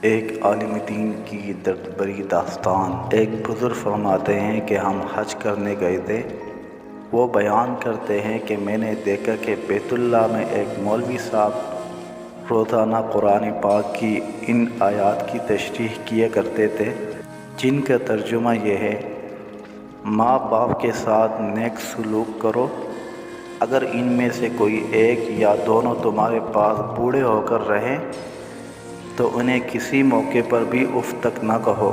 ایک عالم دین کی درد بری داستان۔ ایک بزرگ فرماتے ہیں کہ ہم حج کرنے گئے تھے۔ وہ بیان کرتے ہیں کہ میں نے دیکھا کہ بیت اللہ میں ایک مولوی صاحب روزانہ قرآن پاک کی ان آیات کی تشریح کیا کرتے تھے، جن کا ترجمہ یہ ہے: ماں باپ کے ساتھ نیک سلوک کرو، اگر ان میں سے کوئی ایک یا دونوں تمہارے پاس بوڑھے ہو کر رہیں تو انہیں کسی موقع پر بھی اف تک نہ کہو،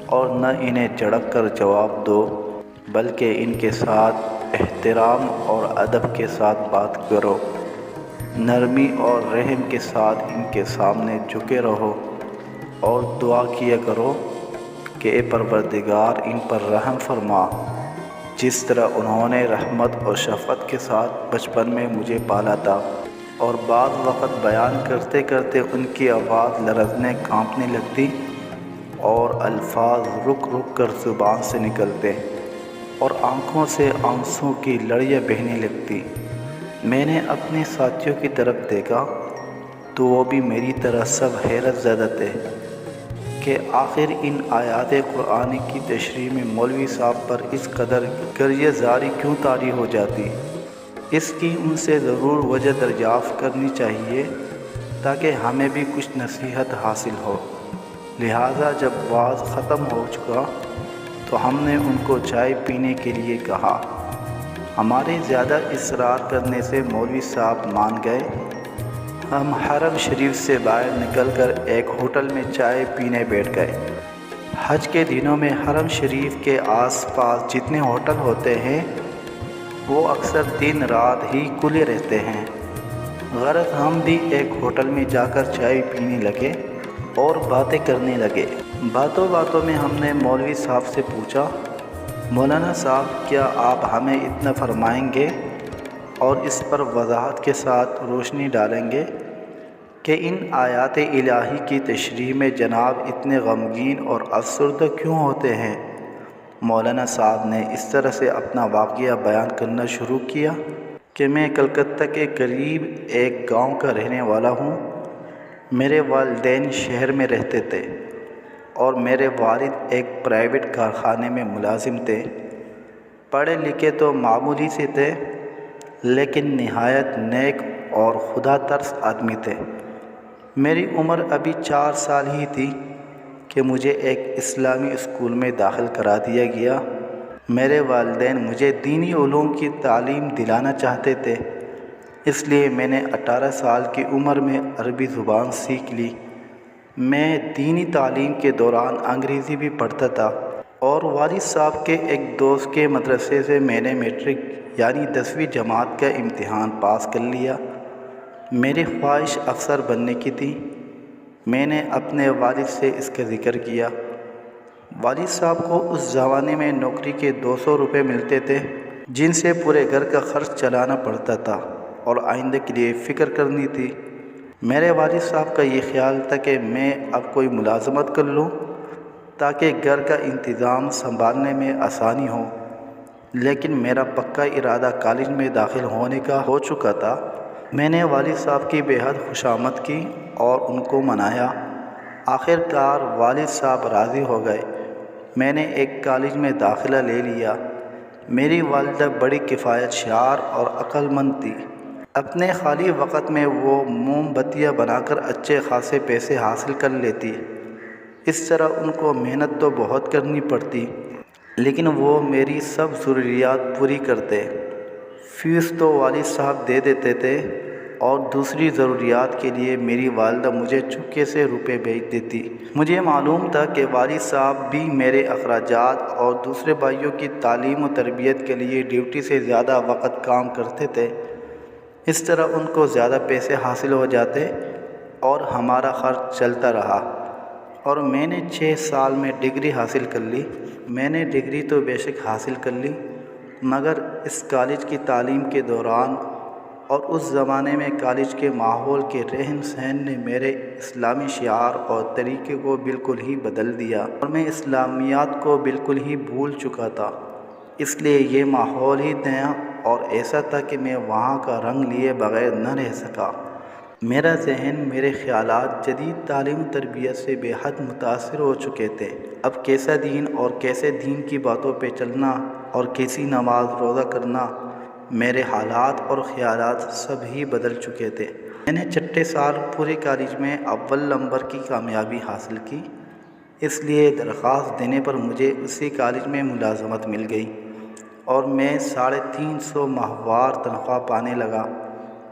اور نہ انہیں جھڑک کر جواب دو، بلکہ ان کے ساتھ احترام اور ادب کے ساتھ بات کرو، نرمی اور رحم کے ساتھ ان کے سامنے جھکے رہو، اور دعا کیا کرو کہ اے پروردگار ان پر رحم فرما، جس طرح انہوں نے رحمت اور شفقت کے ساتھ بچپن میں مجھے پالا تھا۔ اور بعض وقت بیان کرتے کرتے ان کی آواز لرزنے کانپنے لگتی اور الفاظ رک رک کر زبان سے نکلتے اور آنکھوں سے آنسوں کی لڑیاں بہنے لگتی۔ میں نے اپنے ساتھیوں کی طرف دیکھا تو وہ بھی میری طرح سب حیرت زدہ تھے کہ آخر ان آیات قرآن کی تشریح میں مولوی صاحب پر اس قدر گریہ زاری کیوں طاری ہو جاتی۔ اس کی ان سے ضرور وجہ دریافت کرنی چاہیے تاکہ ہمیں بھی کچھ نصیحت حاصل ہو۔ لہٰذا جب وعظ ختم ہو چکا تو ہم نے ان کو چائے پینے کے لیے کہا۔ ہمارے زیادہ اصرار کرنے سے مولوی صاحب مان گئے۔ ہم حرم شریف سے باہر نکل کر ایک ہوٹل میں چائے پینے بیٹھ گئے۔ حج کے دنوں میں حرم شریف کے آس پاس جتنے ہوٹل ہوتے ہیں وہ اکثر دن رات ہی کھلے رہتے ہیں۔ غرض ہم بھی ایک ہوٹل میں جا کر چائے پینے لگے اور باتیں کرنے لگے۔ باتوں باتوں میں ہم نے مولوی صاحب سے پوچھا، مولانا صاحب کیا آپ ہمیں اتنا فرمائیں گے اور اس پر وضاحت کے ساتھ روشنی ڈالیں گے کہ ان آیات الہی کی تشریح میں جناب اتنے غمگین اور افسردہ کیوں ہوتے ہیں؟ مولانا صاحب نے اس طرح سے اپنا واقعہ بیان کرنا شروع کیا کہ میں کلکتہ کے قریب ایک گاؤں کا رہنے والا ہوں۔ میرے والدین شہر میں رہتے تھے اور میرے والد ایک پرائیویٹ کارخانے میں ملازم تھے۔ پڑھے لکھے تو معمولی سے تھے، لیکن نہایت نیک اور خدا ترس آدمی تھے۔ میری عمر ابھی 4 سال ہی تھی کہ مجھے ایک اسلامی اسکول میں داخل کرا دیا گیا۔ میرے والدین مجھے دینی علوم کی تعلیم دلانا چاہتے تھے، اس لیے میں نے 18 سال کی عمر میں عربی زبان سیکھ لی۔ میں دینی تعلیم کے دوران انگریزی بھی پڑھتا تھا اور والد صاحب کے ایک دوست کے مدرسے سے میں نے میٹرک یعنی 10ویں جماعت کا امتحان پاس کر لیا۔ میری خواہش افسر بننے کی تھی۔ میں نے اپنے والد سے اس کا ذکر کیا۔ والد صاحب کو اس زمانے میں نوکری کے 200 روپے ملتے تھے، جن سے پورے گھر کا خرچ چلانا پڑتا تھا اور آئندہ کے لیے فکر کرنی تھی۔ میرے والد صاحب کا یہ خیال تھا کہ میں اب کوئی ملازمت کر لوں تاکہ گھر کا انتظام سنبھالنے میں آسانی ہو، لیکن میرا پکا ارادہ کالج میں داخل ہونے کا ہو چکا تھا۔ میں نے والد صاحب کی بے حد خوشامد کی اور ان کو منایا۔ آخر کار والد صاحب راضی ہو گئے۔ میں نے ایک کالج میں داخلہ لے لیا۔ میری والدہ بڑی کفایت شعار اور عقل مند تھی۔ اپنے خالی وقت میں وہ موم بتیاں بنا کر اچھے خاصے پیسے حاصل کر لیتی۔ اس طرح ان کو محنت تو بہت کرنی پڑتی، لیکن وہ میری سب ضروریات پوری کرتے۔ فیس تو والد صاحب دے دیتے تھے اور دوسری ضروریات کے لیے میری والدہ مجھے چپکے سے روپے بھیج دیتی۔ مجھے معلوم تھا کہ والد صاحب بھی میرے اخراجات اور دوسرے بھائیوں کی تعلیم و تربیت کے لیے ڈیوٹی سے زیادہ وقت کام کرتے تھے۔ اس طرح ان کو زیادہ پیسے حاصل ہو جاتے اور ہمارا خرچ چلتا رہا، اور میں نے 6 سال میں ڈگری حاصل کر لی۔ میں نے ڈگری تو بے شک حاصل کر لی، مگر اس کالج کی تعلیم کے دوران اور اس زمانے میں کالج کے ماحول کے رہن سہن نے میرے اسلامی شعار اور طریقے کو بالکل ہی بدل دیا اور میں اسلامیات کو بالکل ہی بھول چکا تھا۔ اس لیے یہ ماحول ہی نیا اور ایسا تھا کہ میں وہاں کا رنگ لیے بغیر نہ رہ سکا۔ میرا ذہن میرے خیالات جدید تعلیم و تربیت سے بے حد متاثر ہو چکے تھے۔ اب کیسا دین اور کیسے دین کی باتوں پہ چلنا اور کیسی نماز روزہ کرنا، میرے حالات اور خیالات سب ہی بدل چکے تھے۔ میں نے چھٹے سال پورے کالج میں اول نمبر کی کامیابی حاصل کی، اس لیے درخواست دینے پر مجھے اسی کالج میں ملازمت مل گئی اور میں 350 ماہوار تنخواہ پانے لگا۔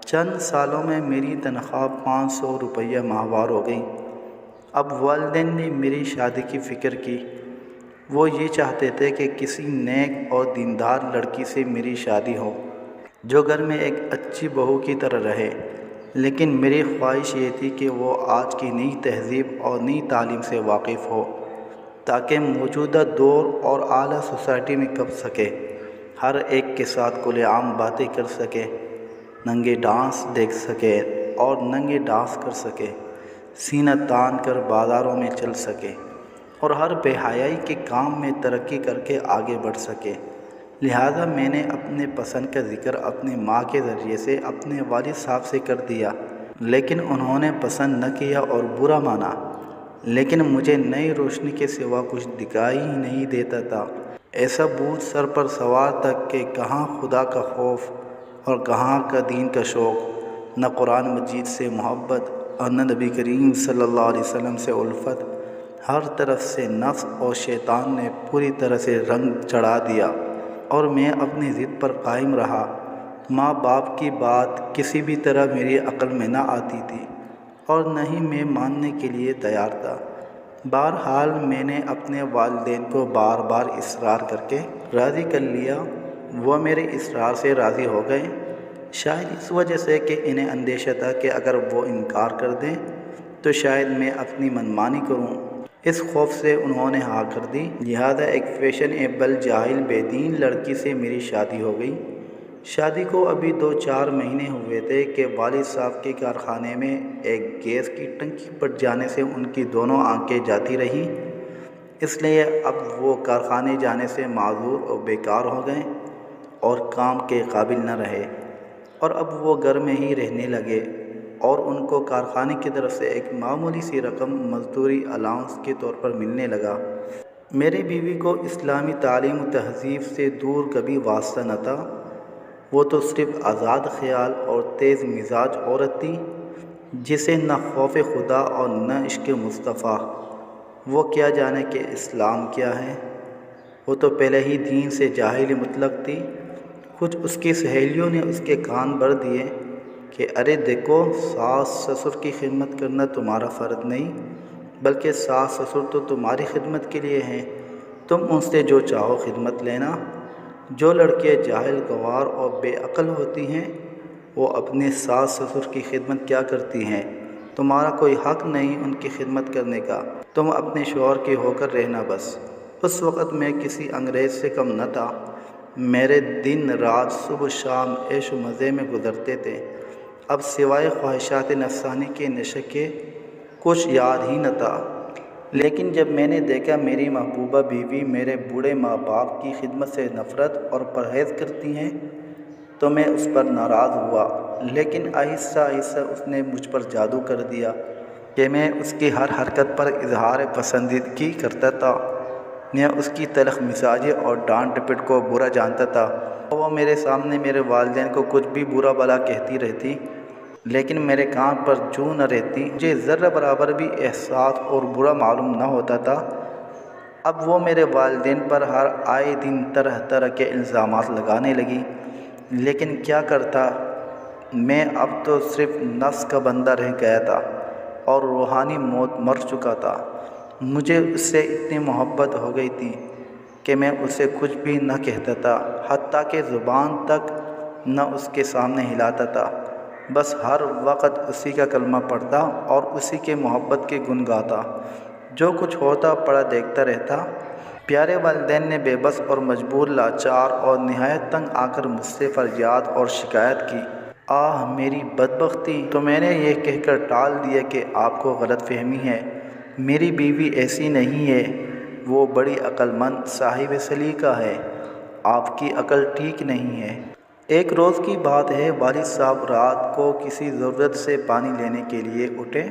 چند سالوں میں میری تنخواہ 500 روپیہ ماہوار ہو گئی۔ اب والدین نے میری شادی کی فکر کی۔ وہ یہ چاہتے تھے کہ کسی نیک اور دیندار لڑکی سے میری شادی ہو جو گھر میں ایک اچھی بہو کی طرح رہے، لیکن میری خواہش یہ تھی کہ وہ آج کی نئی تہذیب اور نئی تعلیم سے واقف ہو تاکہ موجودہ دور اور اعلیٰ سوسائٹی میں کب سکے، ہر ایک کے ساتھ کھلے عام باتیں کر سکے، ننگے ڈانس دیکھ سکے اور ننگے ڈانس کر سکے، سینہ تان کر بازاروں میں چل سکے اور ہر بے حیائی کے کام میں ترقی کر کے آگے بڑھ سکے۔ لہٰذا میں نے اپنے پسند کا ذکر اپنی ماں کے ذریعے سے اپنے والد صاحب سے کر دیا، لیکن انہوں نے پسند نہ کیا اور برا مانا۔ لیکن مجھے نئی روشنی کے سوا کچھ دکھائی ہی نہیں دیتا تھا۔ ایسا بوجھ سر پر سوار تھا کہ کہاں خدا کا خوف اور کہاں کا دین کا شوق، نہ قرآن مجید سے محبت اور نہ نبی کریم صلی اللہ علیہ وسلم سے الفت۔ ہر طرف سے نفس اور شیطان نے پوری طرح سے رنگ چڑھا دیا اور میں اپنی ضد پر قائم رہا۔ ماں باپ کی بات کسی بھی طرح میری عقل میں نہ آتی تھی اور نہ ہی میں ماننے کے لیے تیار تھا۔ بہرحال میں نے اپنے والدین کو بار بار اصرار کر کے راضی کر لیا۔ وہ میرے اصرار سے راضی ہو گئے، شاید اس وجہ سے کہ انہیں اندیشہ تھا کہ اگر وہ انکار کر دیں تو شاید میں اپنی منمانی کروں۔ اس خوف سے انہوں نے ہاں کر دی، لہذا ایک فیشنیبل جاہل بے دین لڑکی سے میری شادی ہو گئی۔ شادی کو ابھی 2-4 مہینے ہوئے تھے کہ والد صاحب کے کارخانے میں ایک گیس کی ٹنکی پھٹ جانے سے ان کی دونوں آنکھیں جاتی رہیں، اس لیے اب وہ کارخانے جانے سے معذور اور بیکار ہو گئے اور کام کے قابل نہ رہے، اور اب وہ گھر میں ہی رہنے لگے اور ان کو کارخانے کی طرف سے ایک معمولی سی رقم مزدوری الاؤنس کے طور پر ملنے لگا۔ میری بیوی کو اسلامی تعلیم و تہذیب سے دور کبھی واسطہ نہ تھا، وہ تو صرف آزاد خیال اور تیز مزاج عورت تھی جسے نہ خوف خدا اور نہ عشق مصطفیٰ۔ وہ کیا جانے کہ اسلام کیا ہے، وہ تو پہلے ہی دین سے جاہل مطلق تھی۔ کچھ اس کی سہیلیوں نے اس کے کان بھر دیے کہ ارے دیکھو، ساس سسر کی خدمت کرنا تمہارا فرض نہیں، بلکہ ساس سسر تو تمہاری خدمت کے لیے ہیں، تم ان سے جو چاہو خدمت لینا۔ جو لڑکیاں جاہل گنوار اور بے عقل ہوتی ہیں وہ اپنے ساس سسر کی خدمت کیا کرتی ہیں، تمہارا کوئی حق نہیں ان کی خدمت کرنے کا، تم اپنے شوہر کی ہو کر رہنا بس۔ اس وقت میں کسی انگریز سے کم نہ تھا، میرے دن رات صبح شام عیش و مزے میں گزرتے تھے۔ اب سوائے خواہشات نفسانی کے نشے کے کچھ یاد ہی نہ تھا۔ لیکن جب میں نے دیکھا میری محبوبہ بیوی میرے بوڑھے ماں باپ کی خدمت سے نفرت اور پرہیز کرتی ہیں تو میں اس پر ناراض ہوا، لیکن آہستہ آہستہ اس نے مجھ پر جادو کر دیا کہ میں اس کی ہر حرکت پر اظہار پسندیدگی کرتا تھا۔ میں اس کی تلخ مزاجی اور ڈانٹ ڈپٹ کو برا جانتا تھا۔ وہ میرے سامنے میرے والدین کو کچھ بھی برا بھلا کہتی رہتی، لیکن میرے کان پر جوں نہ رہتی، مجھے ذرہ برابر بھی احساس اور برا معلوم نہ ہوتا تھا۔ اب وہ میرے والدین پر ہر آئے دن طرح طرح کے الزامات لگانے لگی، لیکن کیا کرتا، میں اب تو صرف نفس کا بندہ رہ گیا تھا اور روحانی موت مر چکا تھا۔ مجھے اس سے اتنی محبت ہو گئی تھی کہ میں اسے کچھ بھی نہ کہتا تھا، حتیٰ کہ زبان تک نہ اس کے سامنے ہلاتا تھا، بس ہر وقت اسی کا کلمہ پڑھتا اور اسی کے محبت کے گن گاتا، جو کچھ ہوتا پڑا دیکھتا رہتا۔ پیارے والدین نے بے بس اور مجبور، لاچار اور نہایت تنگ آ کر مجھ سے فریاد اور شکایت کی۔ آہ میری بدبختی! تو میں نے یہ کہہ کر ٹال دیا کہ آپ کو غلط فہمی ہے، میری بیوی ایسی نہیں ہے، وہ بڑی عقل مند صاحب سلیقہ ہے، آپ کی عقل ٹھیک نہیں ہے۔ ایک روز کی بات ہے، والد صاحب رات کو کسی ضرورت سے پانی لینے کے لیے اٹھے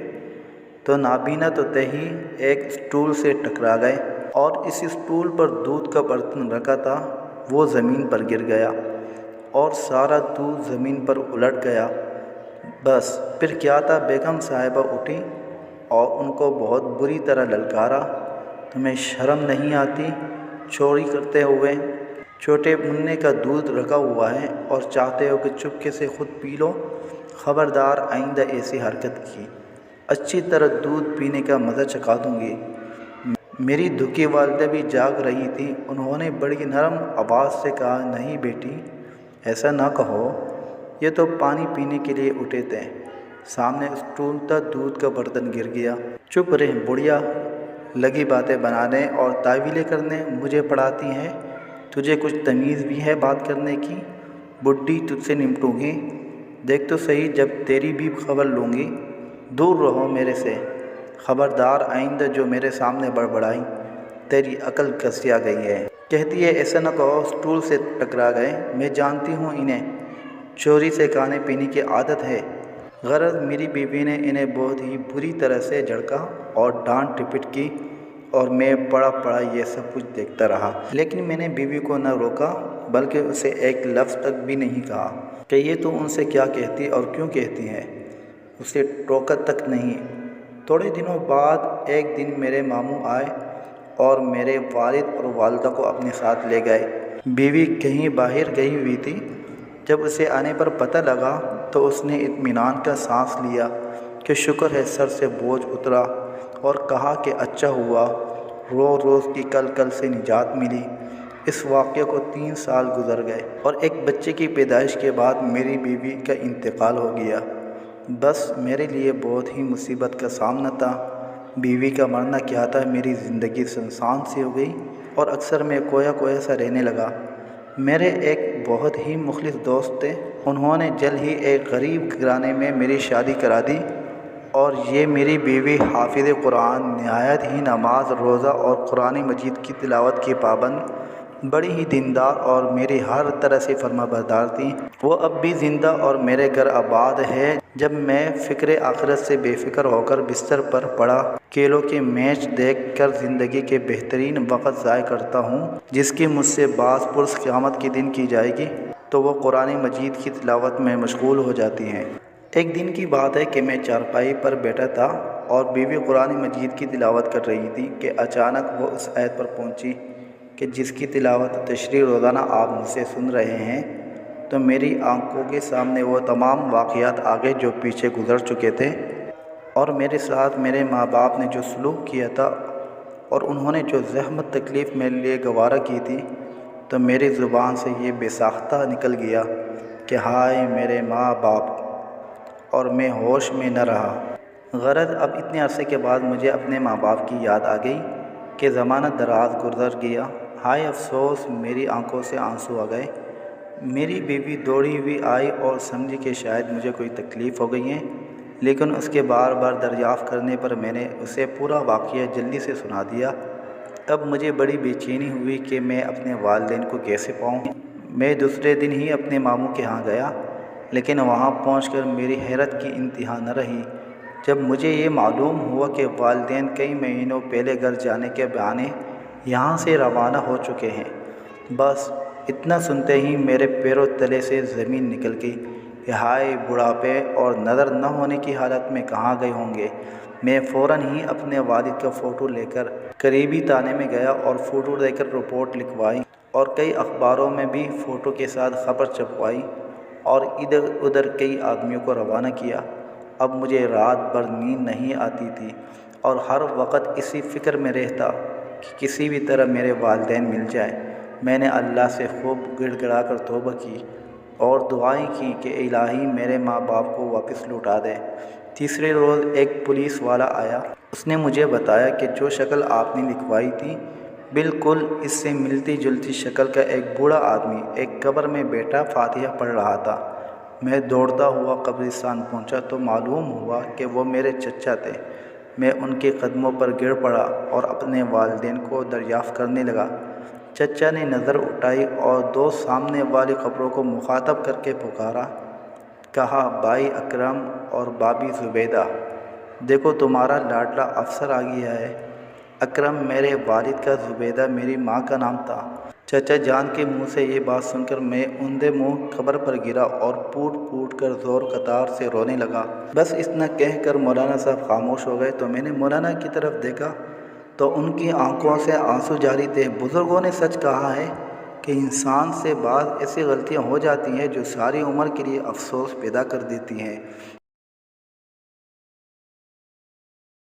تو نابینا توتے ہی ایک اسٹول سے ٹکرا گئے اور اس اسٹول پر دودھ کا برتن رکھا تھا وہ زمین پر گر گیا اور سارا دودھ زمین پر الٹ گیا۔ بس پھر کیا تھا، بیگم صاحبہ اٹھی اور ان کو بہت بری طرح للکارا، تمہیں شرم نہیں آتی؟ چوری کرتے ہوئے چھوٹے منع کا دودھ رکھا ہوا ہے اور چاہتے ہو کہ چپکے سے خود پی لو؟ خبردار، آئندہ ایسی حرکت کی اچھی طرح دودھ پینے کا مزہ چکھا دوں گی۔ میری دھکی والدہ بھی جاگ رہی تھی، انہوں نے بڑی نرم آواز سے کہا، نہیں بیٹی، ایسا نہ کہو، یہ تو پانی پینے کے لیے اٹھے تھے، سامنے اسٹول تھا، دودھ کا برتن گر گیا۔ چپ رہ بڑھیا، لگی باتیں بنانے اور تعویلیں کرنے، مجھے پڑھاتی ہے؟ تجھے کچھ تمیز بھی ہے بات کرنے کی؟ بڈھی تجھ سے نمٹوں گی، دیکھ تو صحیح، جب تیری بھی خبر لوں گی، دور رہو میرے سے۔ خبردار، آئندہ جو میرے سامنے بڑبڑائی، تیری عقل گسیا گئی ہے۔ کہتی ہے ایسا نہ کہو، اسٹول سے ٹکرا گئے، میں جانتی ہوں انہیں چوری سے کھانے پینے کی عادت ہے۔ غرض میری بیوی نے انہیں بہت ہی بری طرح سے جھڑکا اور ڈانٹ ڈپٹ کی اور میں پڑا یہ سب کچھ دیکھتا رہا، لیکن میں نے بیوی کو نہ روکا بلکہ اسے ایک لفظ تک بھی نہیں کہا کہ یہ تو ان سے کیا کہتی اور کیوں کہتی ہے، اسے ٹوکا تک نہیں۔ تھوڑے دنوں بعد ایک دن میرے ماموں آئے اور میرے والد اور والدہ کو اپنے ساتھ لے گئے۔ بیوی کہیں باہر گئی ہوئی تھی، جب اسے آنے پر پتہ لگا تو اس نے اطمینان کا سانس لیا کہ شکر ہے سر سے بوجھ اترا، اور کہا کہ اچھا ہوا روز کی کل سے نجات ملی۔ اس واقعے کو 3 سال گزر گئے اور ایک بچے کی پیدائش کے بعد میری بیوی کا انتقال ہو گیا۔ بس میرے لیے بہت ہی مصیبت کا سامنا تھا۔ بیوی کا مرنا کیا تھا، میری زندگی سنسان سی ہو گئی اور اکثر میں کویا سا رہنے لگا۔ میرے ایک بہت ہی مخلص دوست تھے، انہوں نے جلد ہی ایک غریب گھرانے میں میری شادی کرا دی اور یہ میری بیوی حافظ قرآن، نہایت ہی نماز روزہ اور قرآن مجید کی تلاوت کی پابند، بڑی ہی دیندار اور میری ہر طرح سے فرما بردار تھی۔ وہ اب بھی زندہ اور میرے گھر آباد ہے۔ جب میں فکر آخرت سے بے فکر ہو کر بستر پر پڑا کھیلوں کے میچ دیکھ کر زندگی کے بہترین وقت ضائع کرتا ہوں جس کی مجھ سے باز پرس قیامت کے دن کی جائے گی، تو وہ قرآن مجید کی تلاوت میں مشغول ہو جاتی ہیں۔ ایک دن کی بات ہے کہ میں چارپائی پر بیٹھا تھا اور بیوی قرآن مجید کی تلاوت کر رہی تھی کہ اچانک وہ اس آیت پر پہنچی کہ جس کی تلاوت تشریح روزانہ آپ مجھ سے سن رہے ہیں، تو میری آنکھوں کے سامنے وہ تمام واقعات آگے جو پیچھے گزر چکے تھے اور میرے ساتھ میرے ماں باپ نے جو سلوک کیا تھا اور انہوں نے جو زحمت تکلیف میرے لیے گوارا کی تھی، تو میری زبان سے یہ بے ساختہ نکل گیا کہ ہائے میرے ماں باپ، اور میں ہوش میں نہ رہا۔ غرض اب اتنے عرصے کے بعد مجھے اپنے ماں باپ کی یاد آ گئی کہ زمانہ دراز گزر گیا، ہائے افسوس، میری آنکھوں سے آنسو آ گئے۔ میری بیوی دوڑی ہوئی آئی اور سمجھی کہ شاید مجھے کوئی تکلیف ہو گئی ہے، لیکن اس کے بار دریافت کرنے پر میں نے اسے پورا واقعہ جلدی سے سنا دیا۔ اب مجھے بڑی بے چینی ہوئی کہ میں اپنے والدین کو کیسے پاؤں۔ میں دوسرے دن ہی اپنے ماموں کے ہاں گیا، لیکن وہاں پہنچ کر میری حیرت کی انتہا نہ رہی جب مجھے یہ معلوم ہوا کہ والدین کئی مہینوں پہلے گھر جانے کے بہانے یہاں سے روانہ ہو چکے ہیں۔ بس اتنا سنتے ہی میرے پیروں تلے سے زمین نکل گئی کہ ہائے بڑھاپے اور نظر نہ ہونے کی حالت میں کہاں گئے ہوں گے۔ میں فوراً ہی اپنے والد کا فوٹو لے کر قریبی تانے میں گیا اور فوٹو دے کر رپورٹ لکھوائی اور کئی اخباروں میں بھی فوٹو کے ساتھ خبر چھپوائی اور ادھر ادھر کئی آدمیوں کو روانہ کیا۔ اب مجھے رات بھر نیند نہیں آتی تھی اور ہر وقت اسی فکر میں رہتا کہ کسی بھی طرح میرے والدین مل جائیں۔ میں نے اللہ سے خوب گڑ گڑا کر توبہ کی اور دعائیں کی کہ الہی میرے ماں باپ کو واپس لوٹا دے۔ تیسرے روز ایک پولیس والا آیا، اس نے مجھے بتایا کہ جو شکل آپ نے لکھوائی تھی بالکل اس سے ملتی جلتی شکل کا ایک بوڑھا آدمی ایک قبر میں بیٹھا فاتحہ پڑھ رہا تھا۔ میں دوڑتا ہوا قبرستان پہنچا تو معلوم ہوا کہ وہ میرے چچا تھے۔ میں ان کے قدموں پر گر پڑا اور اپنے والدین کو دریافت کرنے لگا۔ چچا نے نظر اٹھائی اور دو سامنے والی قبروں کو مخاطب کر کے پکارا، کہا، بھائی اکرم اور بابی زبیدہ، دیکھو تمہارا لاڈلا افسر آ گیا ہے۔ اکرم میرے والد کا، زبیدہ میری ماں کا نام تھا۔ چچا جان کے منہ سے یہ بات سن کر میں اندھے منہ قبر پر گرا اور پھوٹ پھوٹ کر زور قطار سے رونے لگا۔ بس اتنا کہہ کر مولانا صاحب خاموش ہو گئے تو میں نے مولانا کی طرف دیکھا تو ان کی آنکھوں سے آنسو جاری تھے۔ بزرگوں نے سچ کہا ہے کہ انسان سے بعض ایسی غلطیاں ہو جاتی ہیں جو ساری عمر کے لیے افسوس پیدا کر دیتی ہیں۔